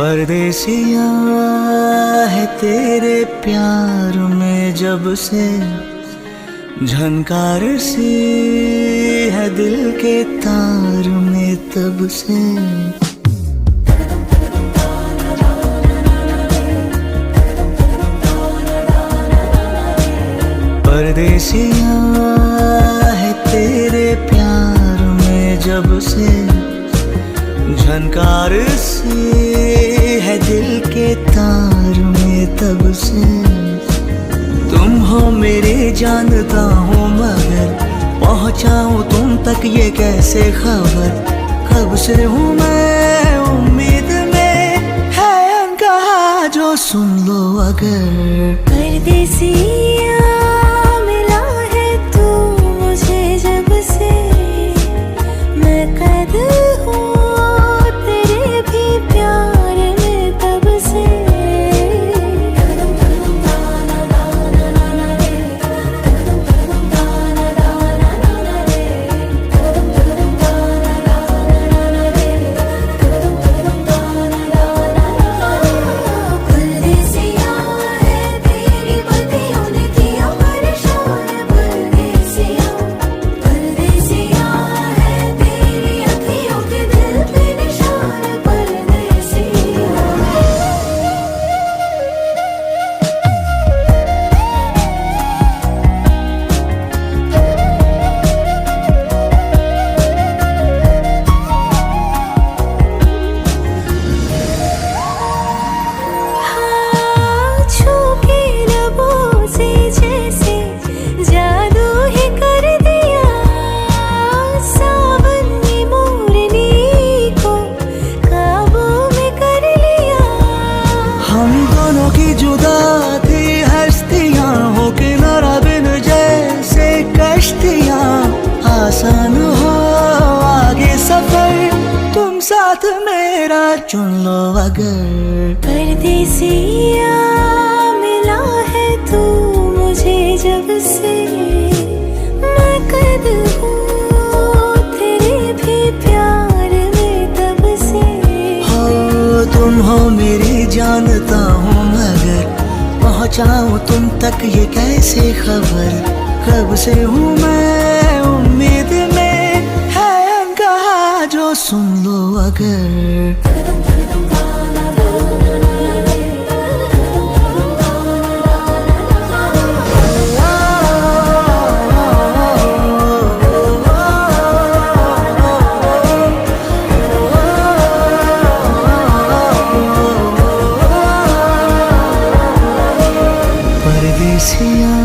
परदेसिया है तेरे प्यार में जब से, झनकार सी है दिल के तार में तब से। परदेसिया है तेरे प्यार में जब से, झनकार सी है दिल के तार में तब से। तुम हो मेरे जानता हूँ मगर पहुँचाऊँ तुम तक ये कैसे खबर। कब से हूँ मैं उम्मीद में, है अनकहा जो सुन लो अगर। परदेसिया मिला है तू मुझे जब से, मैं कैद हूँ तेरे भी प्यार में तब से। आसान हो आगे सफर तुम साथ मेरा चुन लो अगर। परदेसिया मिला है तू मुझे जब से, मैं कैद हूँ तेरे भी प्यार में तब से। हो तुम हो मेरी जानता हूँ मगर पहुँचाऊँ तुम तक ये कैसे खबर। कब से हूँ मैं उम्मीद में, है अनकहा जो सुन लो अगर। परदेसिया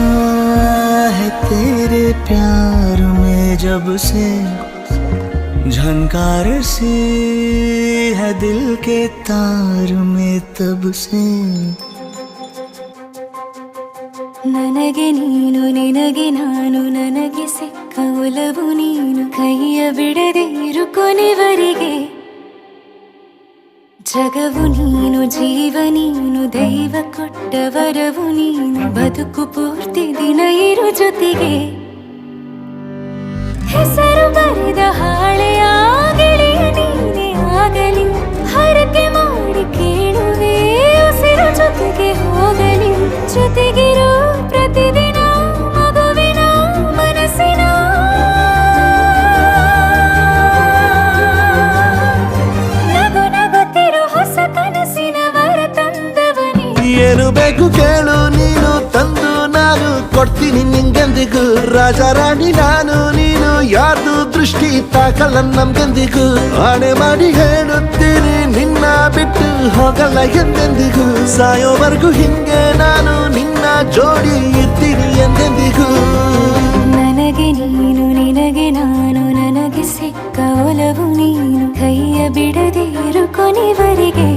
है तेरे प्यार में जब से, झनकार सी है दिल के तार में तब से। ನನಗೆ ನೀನು ನಿನಗೆ ನಾನು ನನಗೆ ಸಿಕ್ಕ ಒಲವು ನೀನು, ಕೈಯ ಬಿಡದೆ ಇರು ಕೊನೆವರೆಗೆ। ಜಗವು ನೀನು ಜೀವ ನೀನು ದೈವ ಕೊಟ್ಟ ವರವು ನೀನು, ಬದುಕು ಪೂರ್ತಿ ದಿನ ಇರು ಜೊತೆಗೆ। ಹೆಸರು ಬರೆದ ಹಾಳೆಯ ಗೆಳೆಯ ನೀನೇ ಆಗಲಿ, ಹರಕೆ ಮಾಡಿ ಕೇಳುವೆ ಉಸಿರು ಜೊತೆಗೆ ಹೋಗಲಿ। ಜೊತೆಗಿರೋ ಪ್ರತಿದಿನ ಮಗುವಿನ ಮನಸ್ಸಿನ ನಗು ನಗುತ್ತಿರೋ ಹೊಸ ಕನಸಿನ ವರ ತಂದವನೇ। ಏನು ಬೇಕು ಕೇಳು ನೀನು ತಂದು ನಾನು ಕೊಡ್ತೀನಿ ನಿಂಗೆಂದಿಗೂ। ರಾಜ ರಾಣಿ ನಾನು ನೀನು ಯಾರ್ದು ದೃಷ್ಟಿ ತಾಕಲ್ಲ ನಮ್ಗೆಂದಿಗೂ। ಆಣೆ ಮಾಡಿ ಹೇಳುತ್ತೀನಿ ನಿನ್ನ ಬಿಟ್ಟು ಹೋಗಲ್ಲ ಎಂದೆಂದಿಗೂ। ಸಾಯೋವರೆಗೂ ಹಿಂಗೆ ನಾನು ನಿನ್ನ ಜೋಡಿ ಇರ್ತೀನಿ ಎಂದೆಂದಿಗೂ। ನನಗೆ ನೀನು ನಿನಗೆ ನಾನು ನನಗೆ ಸಿಕ್ಕ ಒಲವು ನೀನು, ಕೈಯ ಬಿಡದೆ ಇರು ಕೊನೆವರೆಗೆ।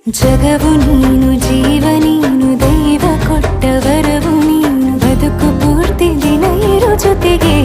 ಜಗವು ನೀನು ಜೀವ ನೀನು ದೈವ ಕೊಟ್ಟ ವರವು ನೀನು, ಬದುಕು ಪೂರ್ತಿ ದಿನ ಇರು ಜೊತೆಗೆ।